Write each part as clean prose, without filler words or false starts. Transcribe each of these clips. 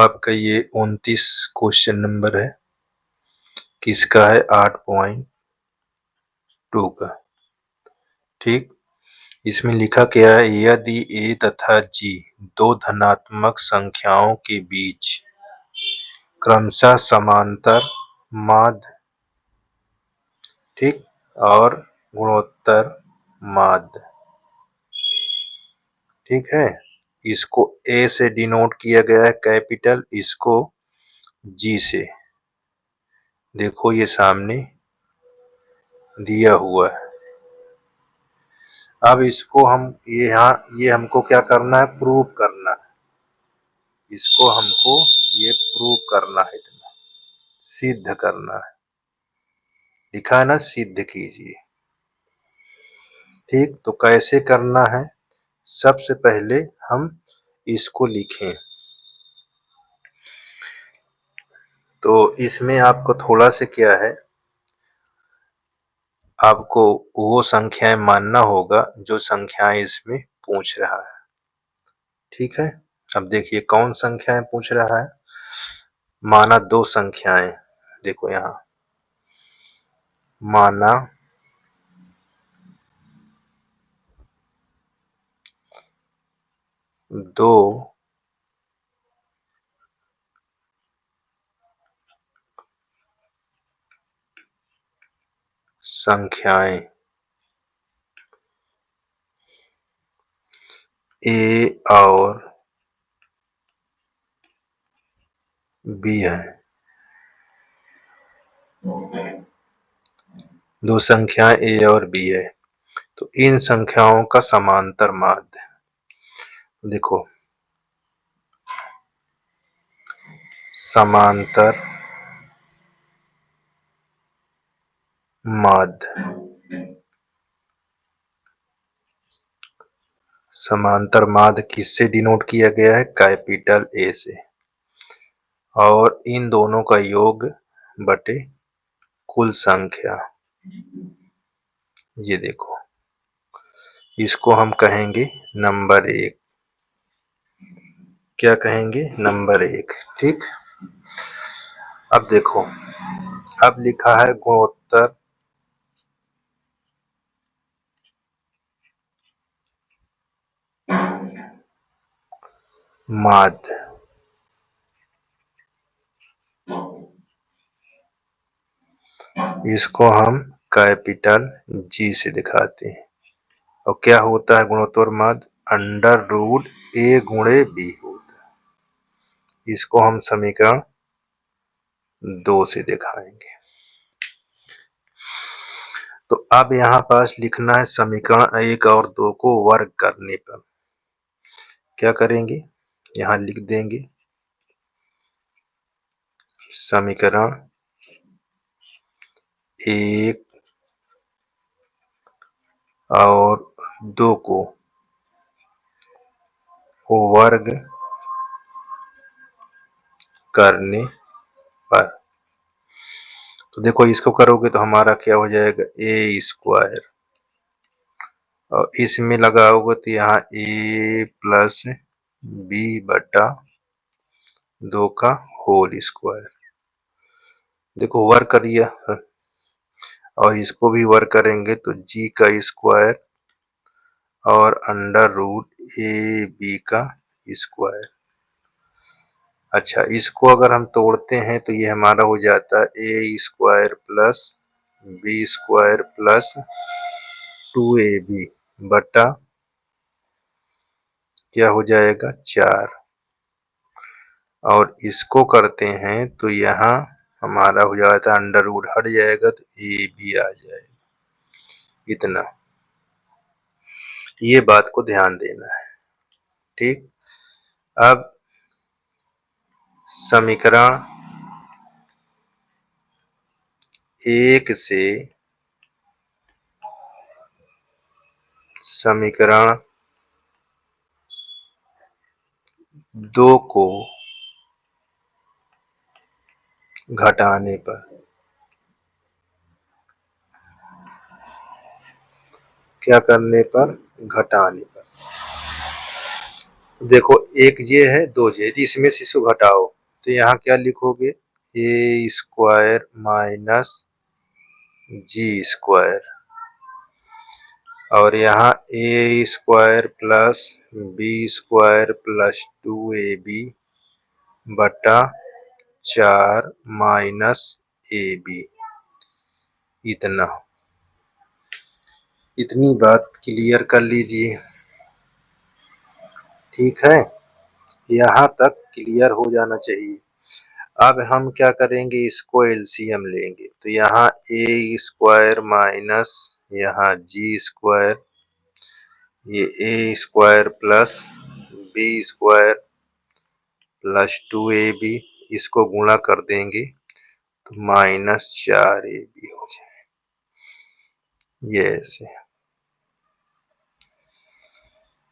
आपका ये 29 question number है। किसका है? 8.2 का। ठीक, इसमें लिखा क्या है? यदि a तथा g दो धनात्मक संख्याओं के बीच क्रमशः समांतर माध्य, ठीक, और गुणोत्तर माध्य, ठीक है, इसको a से डिनोट किया गया है कैपिटल, इसको g से। देखो ये सामने दिया हुआ है। अब इसको हम ये हमको क्या करना है? प्रूव करना है। इसको हमको ये प्रूव करना है, इतना सिद्ध करना है। लिखा है ना, सिद्ध कीजिए। ठीक, तो कैसे करना है? सबसे पहले हम इसको लिखें। तो इसमें आपको थोड़ा सा क्या है, आपको वो संख्याएं मानना होगा जो संख्याएं इसमें पूछ रहा है। ठीक है, अब देखिए कौन संख्याएं पूछ रहा है। माना दो संख्याएं, देखो यहाँ माना दो संख्याएं ए और बी है। दो संख्याएं ए और बी है, तो इन संख्याओं का समांतर माध्य देखो। समांतर माध्य, समांतर माध्य किससे डिनोट किया गया है? कैपिटल ए से। और इन दोनों का योग बटे कुल संख्या। ये देखो, इसको हम कहेंगे नंबर 1। क्या कहेंगे? नंबर 1। ठीक, अब देखो, अब लिखा है गुणोत्तर माध्य। इसको हम कैपिटल जी से दिखाते हैं। और क्या होता है गुणोत्तर माध्य? अंडर रूट ए गुणे बी होता है। इसको हम समीकरण 2 से दिखाएंगे। तो अब यहाँ पास लिखना है समीकरण 1 और 2 को वर्ग करने पर क्या करेंगे? यहाँ लिख देंगे समीकरण 1 और 2 को वर्ग करने पर। तो देखो, इसको करोगे तो हमारा क्या हो जाएगा? ए स्क्वायर, और इसमें लगाओगे तो यहाँ ए प्लस बी बटा 2 का होल स्क्वायर। देखो वर्क कर दिया, और इसको भी वर्क करेंगे तो जी का स्क्वायर और अंडर रूट ए बी का स्क्वायर। अच्छा, इसको अगर हम तोड़ते हैं तो ये हमारा हो जाता है A square plus B square plus 2ab बटा क्या हो जाएगा? 4। और इसको करते हैं तो यहाँ हमारा हो जाता है अंडर रूट हट जाएगा तो ए बी आ जाएगा। इतना, ये बात को ध्यान देना है। ठीक, अब समीकरण 1 से समीकरण 2 को घटाने पर क्या करने पर? घटाने पर। देखो एक जे है, दो जे, इसमें से इसको घटाओ तो यहाँ क्या लिखोगे, A square minus ji square, और यहाँ A square plus B square plus 2ab बटा 4 माइनस ए बी। इतनी बात क्लियर कर लीजिए। ठीक है, यहाँ तक क्लियर हो जाना चाहिए। अब हम क्या करेंगे, इसको एलसीएम लेंगे तो यहाँ ए स्क्वायर माइनस यहाँ जी स्क्वायर, ये A square plus B square plus 2ab, इसको गुणा कर देंगे तो माइनस 4ab हो जाए। ये ऐसे,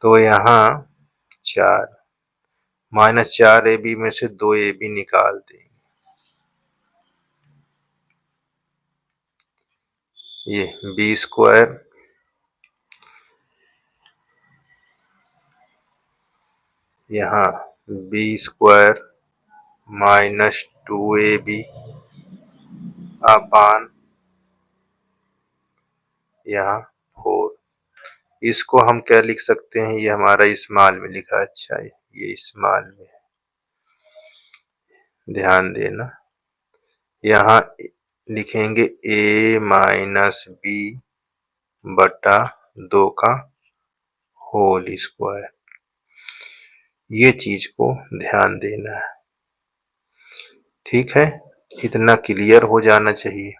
तो यहाँ 4 माइनस 4ab में से 2ab निकाल देंगे, ये बी स्क्वायर यहाँ बी स्क्वायर माइनस 2ab अपान यहाँ 4। इसको हम क्या लिख सकते हैं, ये हमारा स्मॉल में लिखा, अच्छा ये स्मॉल में, ध्यान देना। यहाँ लिखेंगे a माइनस बी बटा 2 का होल स्क्वायर, ये चीज को ध्यान देना है। ठीक है, इतना क्लियर हो जाना चाहिए।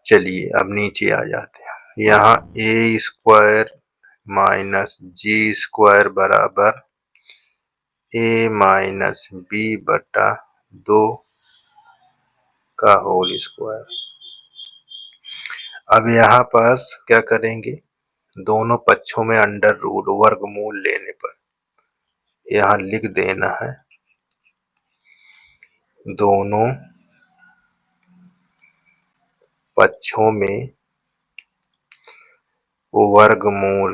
चलिए अब नीचे आ जाते हैं। यहाँ A square minus ji square बराबर ए माइनस बी बटा 2 का होल स्क्वायर। अब यहाँ पास क्या करेंगे, दोनों पक्षों में अंडर रूट वर्गमूल लेने पर यहाँ लिख देना है दोनों पक्षों में वर्गमूल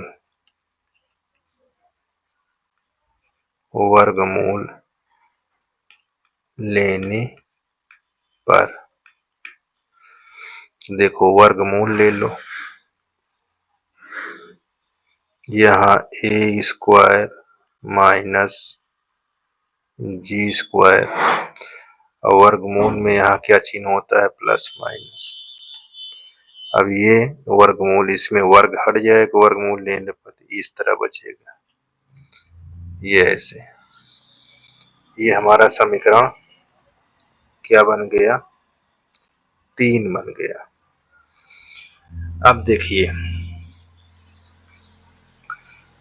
लेने पर, देखो वर्गमूल ले लो, यहाँ A square minus ji square, और वर्गमूल में यहाँ क्या चिन्ह होता है, प्लस माइनस। अब ये वर्गमूल, इसमें वर्ग हट जाएगा वर्गमूल लेने पर, इस तरह बचेगा, ये ऐसे। ये हमारा समीकरण क्या बन गया, 3 बन गया। अब देखिए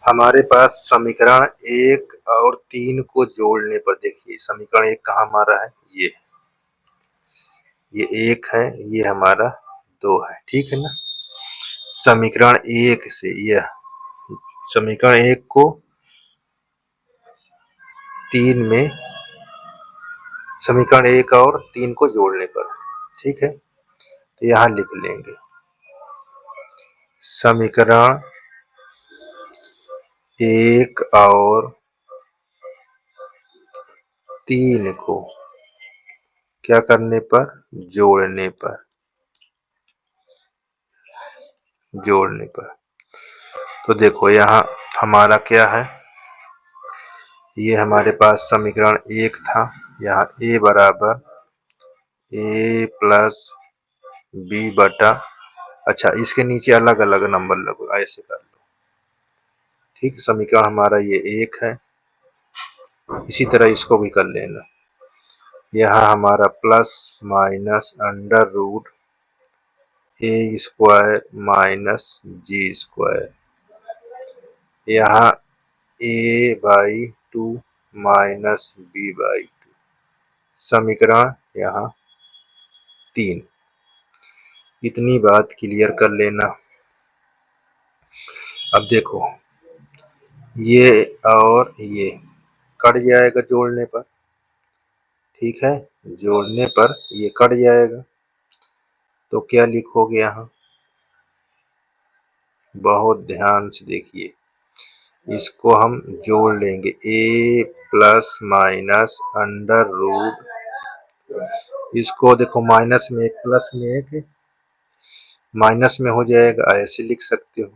हमारे पास समीकरण 1 और 3 को जोड़ने पर, देखिए समीकरण 1 कहाँ हमारा है, ये 1 है, ये हमारा 2 है, ठीक है ना। समीकरण 1 से यह समीकरण 1 को 3 में, समीकरण 1 और 3 को जोड़ने पर, ठीक है, तो यहाँ लिख लेंगे समीकरण 1 और 3 को क्या करने पर, जोड़ने पर। तो देखो यहाँ हमारा क्या है, ये हमारे पास समीकरण 1 था, यहाँ a बराबर a प्लस बी बटा, अच्छा इसके नीचे अलग अलग नंबर लगो, ऐसे कर लो, ठीक। समीकरण हमारा ये 1 है, इसी तरह इसको भी कर लेना। यहाँ हमारा प्लस माइनस अंडर रूट ए स्क्वायर माइनस जी स्क्वायर, यहाँ a/2 माइनस b/2, समीकरण यहाँ 3। इतनी बात क्लियर कर लेना। अब देखो ये और ये कट जाएगा जोड़ने पर, ठीक है, जोड़ने पर ये कट जाएगा, तो क्या लिखोगे यहाँ, बहुत ध्यान से देखिए, इसको हम जोड़ लेंगे a plus minus under root, इसको देखो माइनस में एक प्लस में एक माइनस में हो जाएगा, ऐसे लिख सकते हो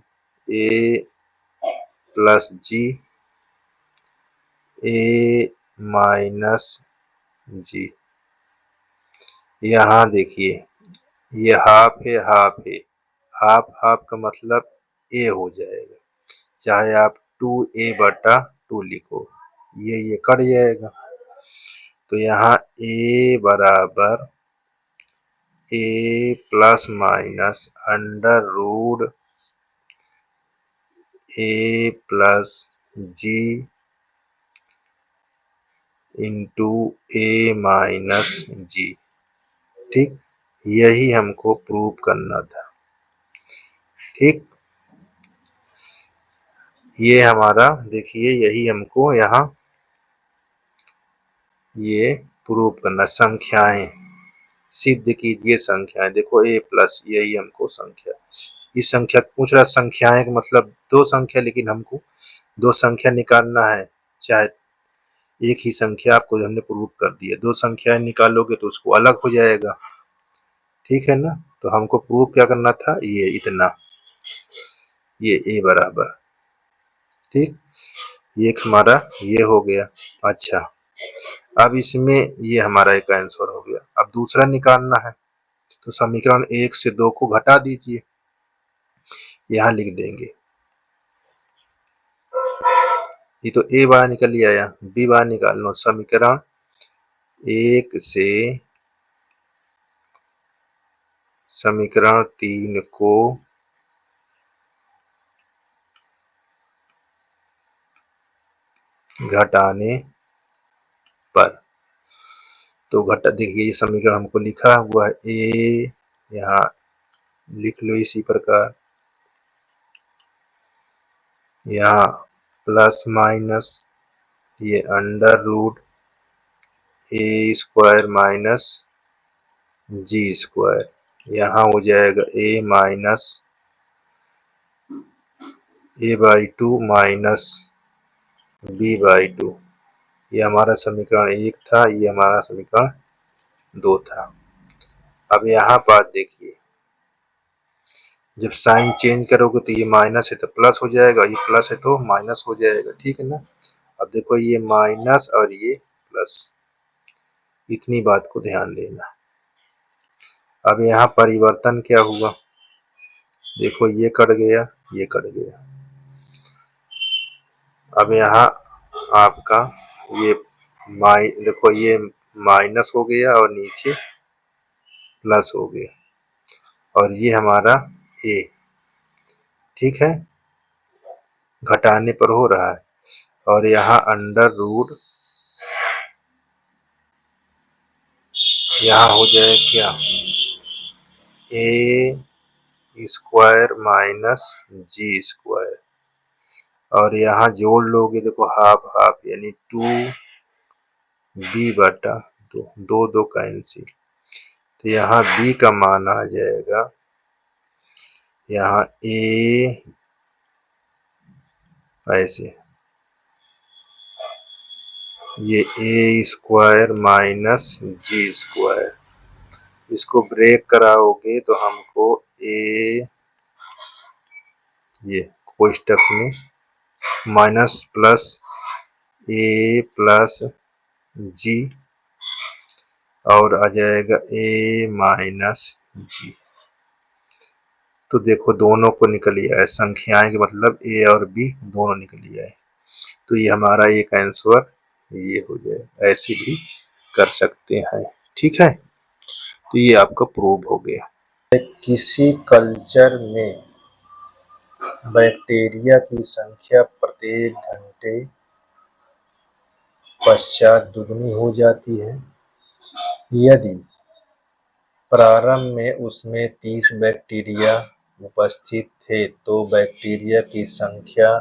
a plus G a minus G. यहाँ देखिए ये हाफ है हाफ है, हाफ हाफ का मतलब a हो जाएगा, चाहे आप 2a/2 लिखो, ये कट जाएगा। तो यहाँ a बराबर a plus minus under root a plus G into a minus G. ठीक, यही हमको प्रूव करना था। ठीक, ये हमारा देखिए यही हमको यहाँ ये प्रूव करना, संख्याएं सिद्ध कीजिए संख्याएं। देखो a प्लस, यही हमको संख्या, इस संख्या पूछ रहा, संख्याएं का मतलब दो संख्या, लेकिन हमको दो संख्या निकालना है, चाहे एक ही संख्या आपको हमने प्रूव कर दिया, दो संख्याएं निकालोगे तो उसको अलग हो जाएगा। ठीक है ना, तो हमको प्रूव क्या करना था, ये इतना, ये a बराबर। ठीक, ये हमारा ये हो गया। अच्छा, अब इसमें ये हमारा एक आंसर हो गया। अब दूसरा निकालना है, तो समीकरण 1 से 2 को घटा दीजिए, यहाँ लिख देंगे, ये तो a बाहर निकल ही आया, b बाहर निकाल लो। समीकरण 1 से समीकरण 3 को घटाने पर, तो घटा देखिए ये समीकरण हमको लिखा हुआ है, a यहाँ लिख लो इसी प्रकार, यहाँ प्लस माइनस ये under root a square minus ji square, यहाँ हो जाएगा a minus a/2 minus b/2। ये हमारा समीकरण 1 था, ये हमारा समीकरण 2 था। अब यहाँ बात देखिए, जब साइन चेंज करोगे तो ये माइनस है तो प्लस हो जाएगा, ये प्लस है तो माइनस हो जाएगा। ठीक है ना, अब देखो ये माइनस और ये प्लस, इतनी बात को ध्यान देना। अब यहाँ परिवर्तन क्या हुआ, देखो ये कट गया, ये कट गया। अब यहाँ आपका ये देखो ये माइनस हो गया और नीचे प्लस हो गया, और ये हमारा a। ठीक है, घटाने पर हो रहा है, और यहाँ अंडर रूट, यहाँ हो जाए क्या, a square minus ji square, और यहाँ जोड़ लोगे देखो हाफ हाफ यानी 2b/2, दो दो कैंसिल, तो यहाँ b का मान आ जाएगा, यहाँ a ऐसे, ये a square minus ji square, इसको ब्रेक कराओगे तो हमको a, ये कोष्टक में minus plus a plus g और आ जाएगा a माइनस जी। तो देखो दोनों को निकल आया, संख्याएं के मतलब a और b दोनों निकल आए, तो ये हमारा एक आंसर ये हो जाए, ऐसे भी कर सकते हैं। ठीक है, तो ये आपका प्रूव हो गया। किसी कल्चर में बैक्टीरिया की संख्या प्रत्येक घंटे पश्चात दुगनी हो जाती है, यदि प्रारंभ में उसमें 30 बैक्टीरिया उपस्थित थे, तो बैक्टीरिया की संख्या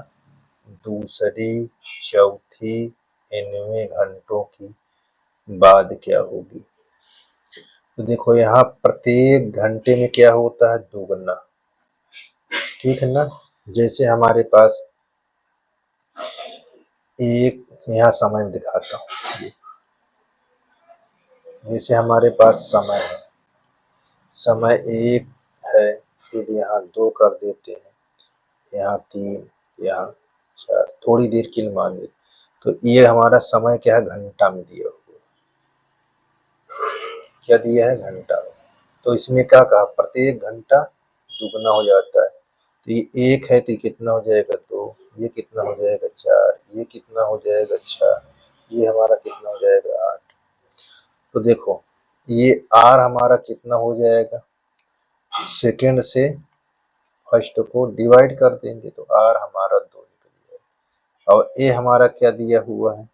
दूसरी चौथी 90 घंटों की बाद क्या होगी। तो देखो यहाँ प्रत्येक घंटे में क्या होता है, दुगना। ठीक है ना, जैसे हमारे पास एक यहाँ समय में दिखाता हूँ। जैसे हमारे पास समय है, समय 1 है, फिर यहाँ 2 कर देते हैं, यहाँ 3, यहाँ 4, थोड़ी देर के लिए मान लेते। तो ये हमारा समय क्या है, घंटा में दिया हुआ। क्या दिया है, घंटा। तो इसमें क्या कहा, प्रत्येक घंटा दुगना हो जाता है। तो ये 1 है तो कितना हो जाएगा, 2, ये कितना हो जाएगा, 4, ये कितना हो जाएगा, 6, ये हमारा कितना हो जाएगा, 8। तो देखो ये आर हमारा कितना हो जाएगा, सेकेंड से फर्स्ट को डिवाइड कर देंगे तो आर हमारा 2 निकल जाएगा। और ए हमारा क्या दिया हुआ है,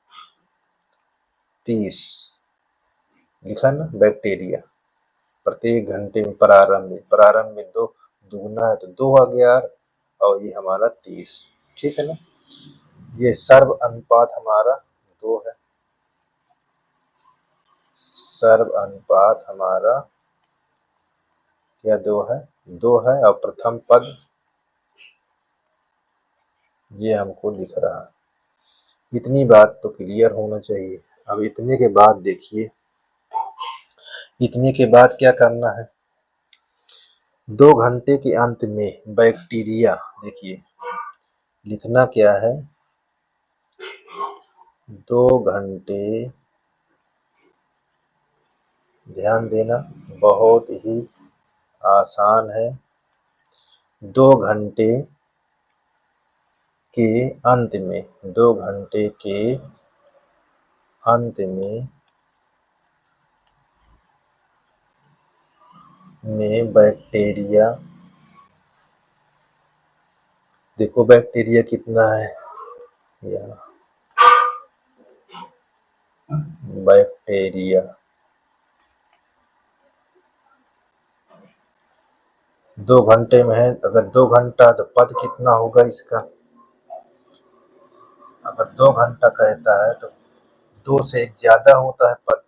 30 लिखा ना, बैक्टीरिया प्रत्येक घंटे में प्रारंभ में 2 दुगना है तो 2 आ गया आर, और ये हमारा 30। ठीक है ना, ये सर्व अनुपात हमारा 2 है। सर्व अनुपात हमारा क्या 2 है, 2 है। और प्रथम पद ये हमको लिख रहा है। इतनी बात तो क्लियर होना चाहिए। अब इतने के बाद देखिए, इतने के बाद क्या करना है, 2 घंटे के अंत में बैक्टीरिया, देखिए लिखना क्या है, 2 घंटे, ध्यान देना बहुत ही आसान है, 2 घंटे के अंत में, 2 घंटे के अंत में बैक्टीरिया, देखो बैक्टीरिया कितना है, यहाँ बैक्टीरिया 2 घंटे में है। अगर 2 घंटा तो पद कितना होगा इसका, अगर 2 घंटा कहता है तो 2 से 1 ज्यादा होता है पद,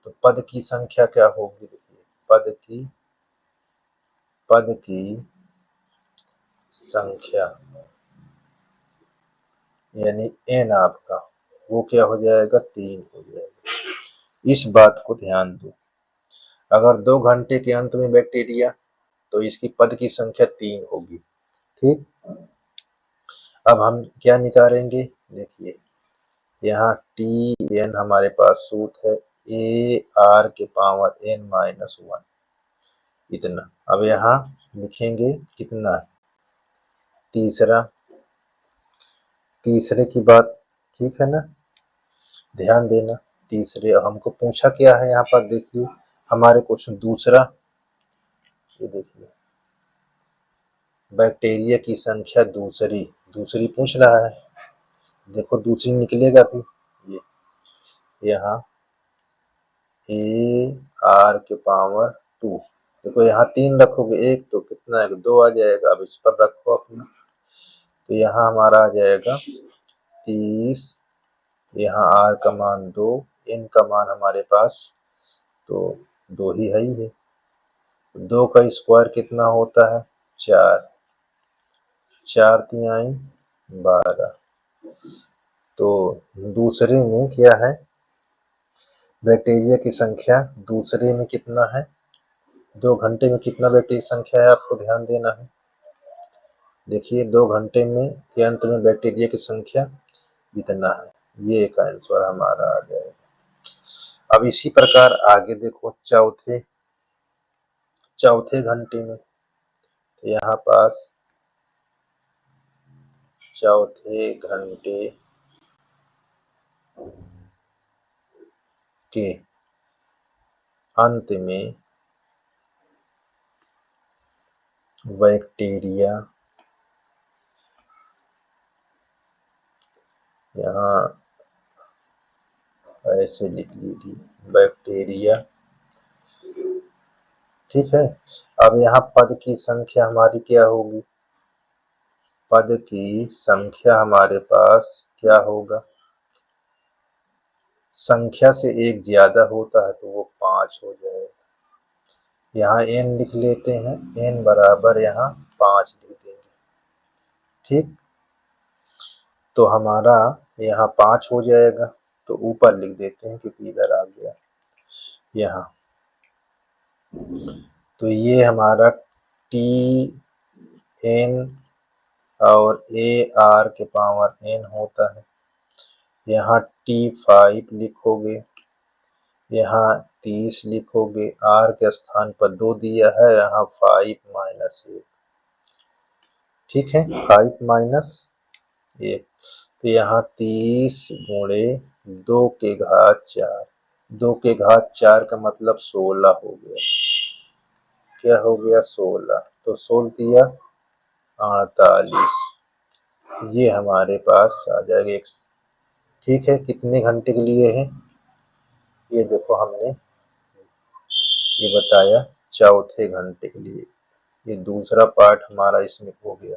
तो पद की संख्या क्या होगी, देखिए पद की संख्या यानी n आपका वो क्या हो जाएगा, 3 हो जाएगा। इस बात को ध्यान दो, अगर 2 घंटे के अंत में बैक्टीरिया तो इसकी पद की संख्या 3 होगी। ठीक, अब हम क्या निकालेंगे, देखिए यहाँ टी एन हमारे पास सूत्र है ए आर के पावर n-1 इतना। अब यहाँ लिखेंगे कितना, तीसरे की बात, ठीक है ना, ध्यान देना। तीसरे हमको पूछा क्या है यहाँ पर, देखिए हमारे क्वेश्चन दूसरा, ये देखिए बैक्टीरिया की संख्या दूसरी पूछ रहा है। देखो दूसरी निकलेगा भी, ये यहाँ ए आर के पावर 2, देखो यहाँ 3 रखोगे, 1 तो कितना है, 2 आ जाएगा। अब इस पर रखो अपना, तो यहाँ हमारा आ जाएगा 30, यहाँ आर का मान 2, एन का मान हमारे पास तो 2 ही है। 2 का स्क्वायर कितना होता है, 4, 4 तिहाई 12। तो दूसरे में क्या है, बैक्टीरिया की संख्या दूसरे में कितना है, 2 घंटे में कितना बैक्टीरिया की संख्या है, आपको ध्यान देना है। देखिए 2 घंटे में के अंत में बैक्टीरिया की संख्या इतना है, ये एक आंसर हमारा आ जाएगा। अब इसी प्रकार आगे देखो, चौथे घंटे में, तो यहाँ पास चौथे घंटे के अंत में बैक्टीरिया, यहाँ ऐसे लिख लीजिए बैक्टीरिया, ठीक है। अब यहाँ पद की संख्या हमारी क्या होगी, पद की संख्या हमारे पास क्या होगा, संख्या से 1 ज्यादा होता है तो वो 5 हो जाएगा। यहाँ n लिख लेते हैं, n बराबर यहाँ 5 लिख देंगे। ठीक, तो हमारा यहाँ 5 हो जाएगा, तो ऊपर लिख देते हैं क्योंकि इधर आ गया यहाँ। तो ये हमारा Tn और AR के पावर n होता है। यहाँ T5 लिखोगे, यहाँ 30 लिखोगे, R के स्थान पर 2 दिया है, यहाँ 5 माइनस 1, ठीक है, 5 माइनस 1। तो यहाँ 30 गुणे 2 के घात 4, 2 के घात 4 का मतलब 16 हो गया। क्या हो गया? 16। तो 16 दिया 48, ये हमारे पास आ जाएगा x। ठीक है, कितने घंटे के लिए है ये देखो, हमने ये बताया चौथे घंटे के लिए। ये दूसरा पार्ट हमारा इसमें हो गया।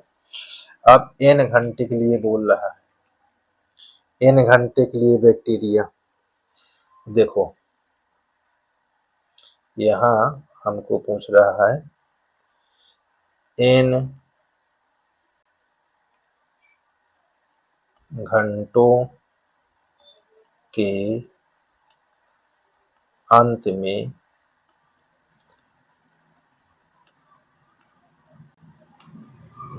अब n घंटे के लिए बोल रहा है, n घंटे के लिए बैक्टीरिया। देखो यहाँ हमको पूछ रहा है n घंटों के अंत में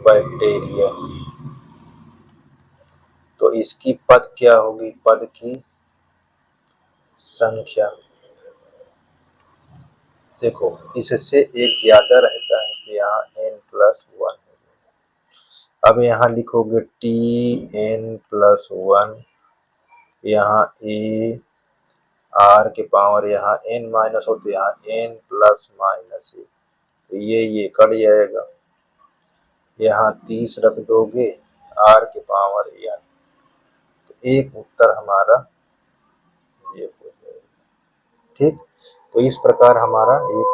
बैक्टीरिया, तो इसकी पद क्या होगी? पद की संख्या। देखो इससे एक ज्यादा रहता है कि यहाँ n+1। अब यहाँ लिखोगे Tn+1, यहाँ A R के पावर यहाँ n माइनस होते, यहाँ n प्लस माइनस 1, तो ये कट जाएगा। यहाँ 30 रख दोगे, R के पावर n, तो एक उत्तर हमारा ये हो जाएगा। ठीक, तो इस प्रकार हमारा एक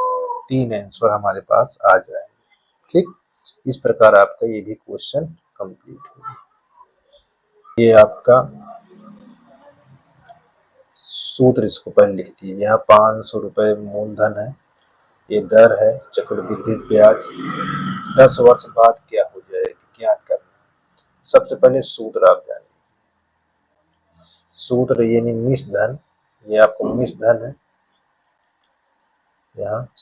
3 आंसर हमारे पास आ जाएगा। ठीक, इस प्रकार आपका ये भी क्वेश्चन कंप्लीट हो। ये आपका सूत्र, इसको पहले लिख लीजिए। यहाँ 500 रुपये मूलधन है, ये दर है चक्रवृद्धि ब्याज। 10 वर्ष बाद क्या हो जाएगी ज्ञात करना है। सबसे पहले सूत्र आप जानिए। सूत्र यानी मिश्र धन, ये आपको मिश्र धन है। यहाँ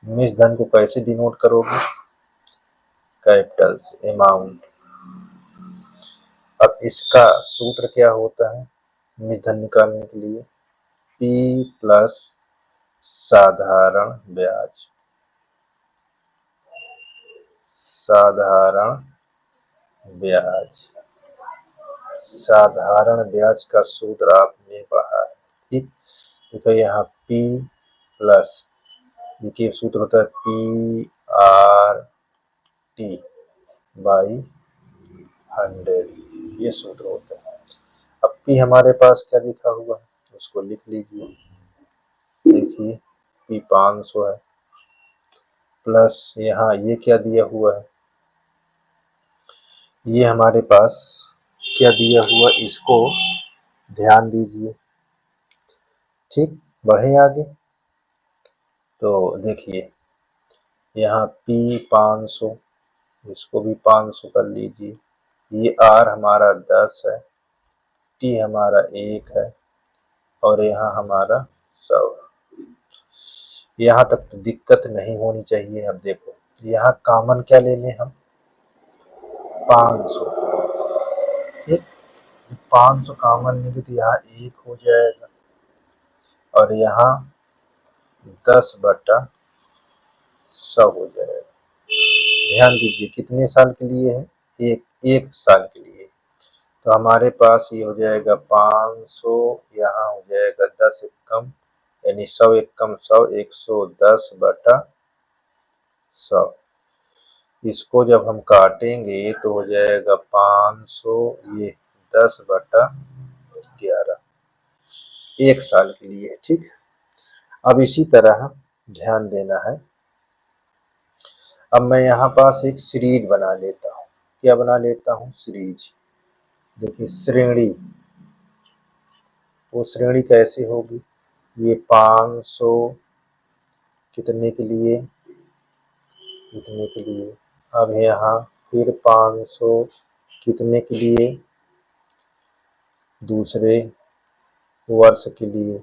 मिश्र धन को कैसे डिनोट करोगे? कैपिटल से, अमाउंट। अब इसका सूत्र क्या होता है मिश्र धन निकालने के लिए? P प्लस साधारण ब्याज। साधारण ब्याज, साधारण ब्याज का सूत्र आपने पढ़ा है। ठीक, देखो यहाँ P प्लस, देखिए सूत्र होता है PRT बाई 100, ये सूत्र होता है। अब P हमारे पास क्या लिखा हुआ है उसको लिख लीजिए। देखिए P 500 है, प्लस यहाँ ये क्या दिया हुआ है, ये हमारे पास क्या दिया हुआ, इसको ध्यान दीजिए। ठीक, बढ़े आगे। तो देखिए यहाँ P 500, इसको भी 500 कर लीजिए। ये R हमारा 10 है, T हमारा 1 है, और यहाँ हमारा 100 है। यहाँ तक तो दिक्कत नहीं होनी चाहिए। अब देखो यहाँ कॉमन क्या ले लें हम? 500। ठीक, 500 कॉमन लेंगे तो यहाँ 1 हो जाएगा, और यहाँ 10/100 हो जाएगा। ध्यान दीजिए कितने साल के लिए है? एक साल के लिए। तो हमारे पास ये हो जाएगा 500, यहाँ हो जाएगा 10 एक कम, यानी 100 एक कम 100, 110/100। इसको जब हम काटेंगे तो हो जाएगा 500, ये 10/11, एक साल के लिए। ठीक, अब इसी तरह ध्यान देना है। अब मैं यहाँ पास एक सीरीज बना लेता हूँ। क्या बना लेता हूँ? सीरीज। देखिए श्रेणी, वो श्रेणी कैसे होगी? ये 500 कितने के लिए? इतने के लिए। अब यहाँ फिर 500 कितने के लिए? दूसरे वर्ष के लिए।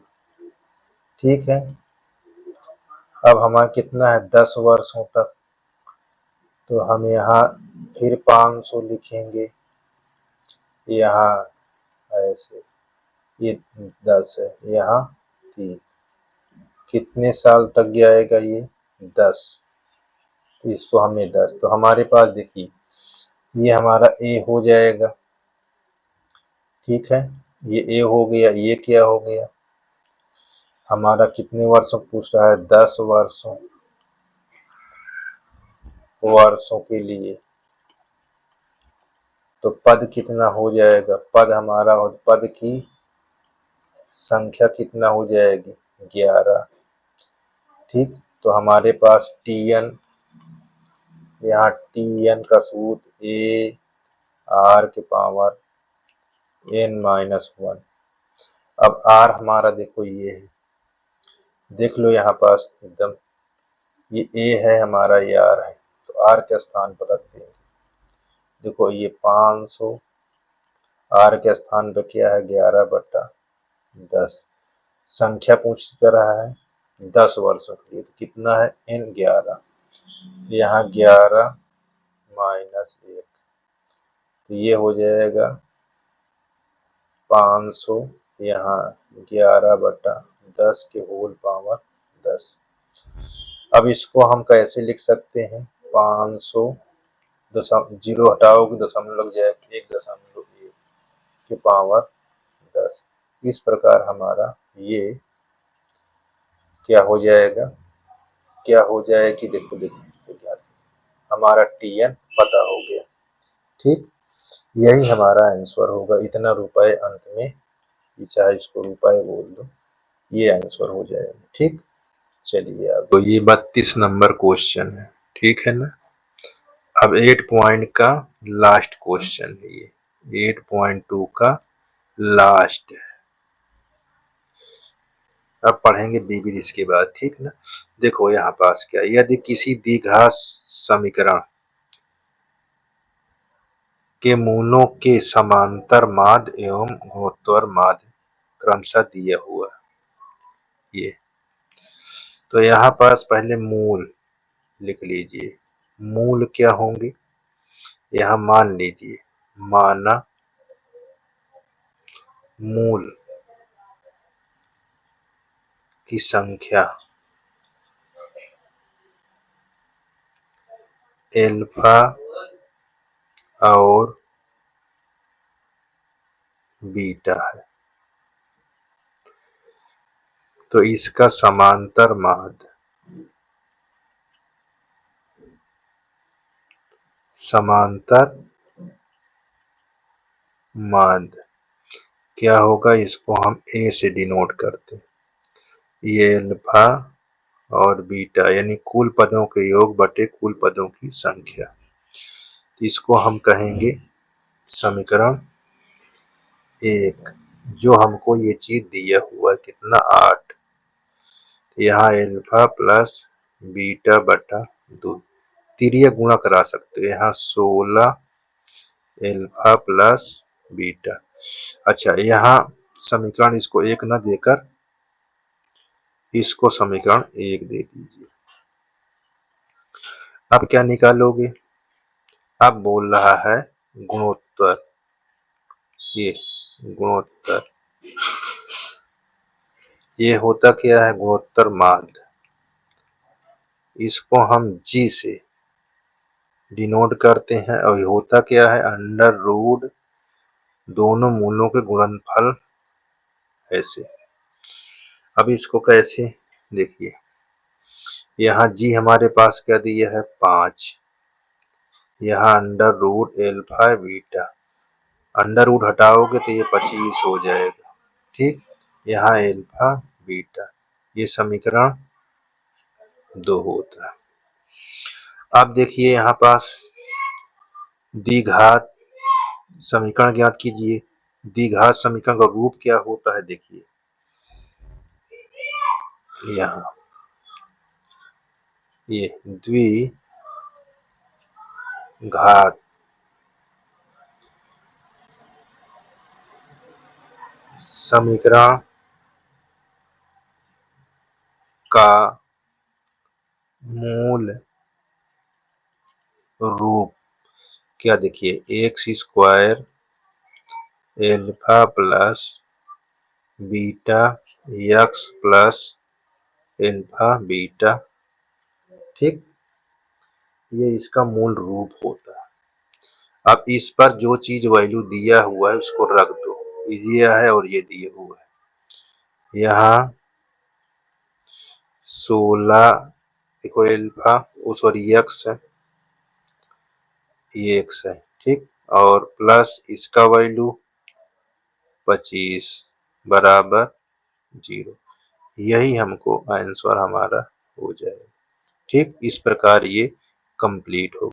ठीक है, अब हमारा कितना है? 10 वर्षों तक। तो हम यहाँ फिर 500 लिखेंगे, यहाँ ऐसे, ये 10 है, यहाँ 3। कितने साल तक जाएगा ये? 10। तो इसको हमने 10, तो हमारे पास देखिए ये हमारा ए हो जाएगा। ठीक है, ये ए हो गया। ये क्या हो गया? हमारा कितने वर्षों पूछ रहा है? 10 वर्षों के लिए। तो पद कितना हो जाएगा? पद हमारा, और पद की संख्या कितना हो जाएगी? 11। ठीक, तो हमारे पास Tn, यहाँ Tn का सूत्र ए आर के पावर n-1। अब आर हमारा देखो ये है, देख लो यहाँ पास एकदम, ये ए है हमारा, ये आर है, तो आर के स्थान पर रख देंगे। देखो ये 500, आर के स्थान पर क्या है? 11/10। संख्या पूछ रहा है 10 वर्षों के लिए, तो कितना है? n11। यहाँ 11 - 1, तो ये हो जाएगा 500, यहाँ 11/10 के होल पावर 10। अब इसको हम कैसे लिख सकते हैं? 500 जीरो हटाओगे दशमलव लग जाएगा, 1.1 के पावर 10। इस प्रकार हमारा ये क्या हो जाएगा? क्या हो जाएगी? देखो देखो, हमारा Tn पता हो गया। ठीक, यही हमारा आंसर होगा। इतना रुपए अंत में, चाहे इसको रुपए बोल दो, ये आंसर हो जाएगा। ठीक, चलिए अब तो ये 32 नंबर क्वेश्चन है। ठीक है ना। अब 8 पॉइंट का लास्ट क्वेश्चन है ये, 8.2 का लास्ट है। अब पढ़ेंगे विविध इसके बाद। ठीक ना। देखो यहाँ पास क्या, यदि किसी द्विघात समीकरण के मूलों के समांतर माध्य एवं गुणोत्तर माध्य क्रमशः दिया हुआ, ये तो यहाँ पास पहले मूल लिख लीजिए। मूल क्या होंगे? यहाँ मान लीजिए, माना मूल की संख्या एल्फा और बीटा है, तो इसका समांतर माध्य, समांतर माध्य क्या होगा? इसको हम ए से डिनोट करते हैं। ये एल्फा और बीटा यानी कुल पदों के योग बटे कुल पदों की संख्या, इसको हम कहेंगे समीकरण 1। जो हमको ये चीज दिया हुआ कितना? 8। यहाँ एल्फा प्लस बीटा बटा 2, तिर्यक गुणा करा सकते हो। यहाँ 16 एल्फा प्लस बीटा। अच्छा, यहाँ समीकरण इसको 1 न देकर इसको समीकरण 1 दे दीजिए। अब क्या निकालोगे? अब बोल रहा है गुणोत्तर, ये गुणोत्तर, ये होता क्या है? गुणोत्तर माध्य। इसको हम जी से डिनोट करते हैं, और ये होता क्या है? अंडर रूट दोनों मूलों के गुणनफल, ऐसे। अब इसको कैसे? देखिए, यहाँ जी हमारे पास क्या दिया है? 5। यहाँ under root alpha beta, under root हटाओगे तो ये 25 हो जाएगा। ठीक, यहाँ एल्फा बीटा, ये समीकरण 2 होता है। अब देखिए यहाँ पास द्विघात समीकरण ज्ञात कीजिए। द्विघात समीकरण का रूप क्या होता है? देखिए यहाँ ये द्विघात समीकरण का मूल रूप क्या, देखिए x square alpha plus beta x plus alpha beta, ठीक, ये इसका मूल रूप होता है। अब इस पर जो चीज वैल्यू दिया हुआ है उसको रख दो, ये है और ये दिए हुए है। यहाँ 16 देखो एल्फा सॉरी एक्स है, ये एक्स है, ठीक, और प्लस इसका वैल्यू 25 बराबर 0, यही हमको आंसर हमारा हो जाएगा। ठीक, इस प्रकार ये कंप्लीट हो।